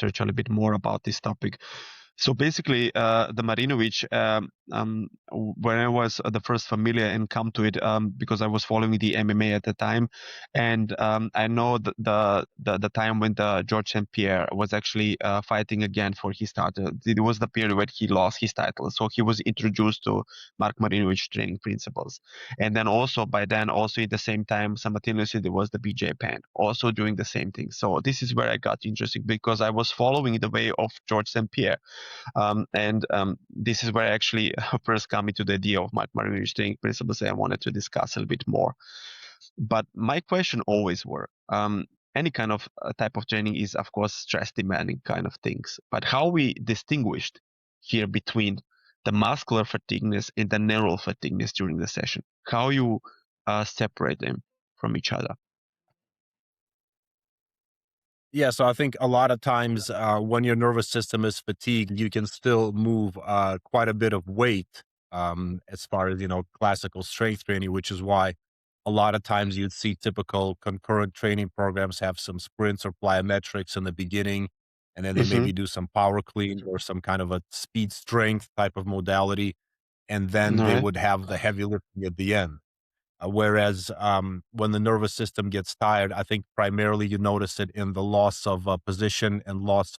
research a little bit more about this topic. So basically, the Marinovic, when I was the first familiar and come to it, because I was following the MMA at the time, and I know the time when the George St. Pierre was actually fighting again for his title. It was the period when he lost his title, so he was introduced to Mark Marinovic training principles, and then also by then, also at the same time, simultaneously there was the BJ Penn also doing the same thing. So this is where I got interested because I was following the way of George St. Pierre. And this is where I actually first come into the idea of Mark Marinovic training principles that I wanted to discuss a little bit more. But my question always were, any kind of type of training is, of course, stress demanding kind of things. But how we distinguished here between the muscular fatigueness and the neural fatigueness during the session? How you separate them from each other? Yeah, so I think a lot of times when your nervous system is fatigued, you can still move quite a bit of weight as far as, classical strength training, which is why a lot of times you'd see typical concurrent training programs have some sprints or plyometrics in the beginning, and then they Mm-hmm. maybe do some power clean or some kind of a speed strength type of modality, and All then they right. would have the heavy lifting at the end. Whereas when the nervous system gets tired, I think primarily you notice it in the loss of position and loss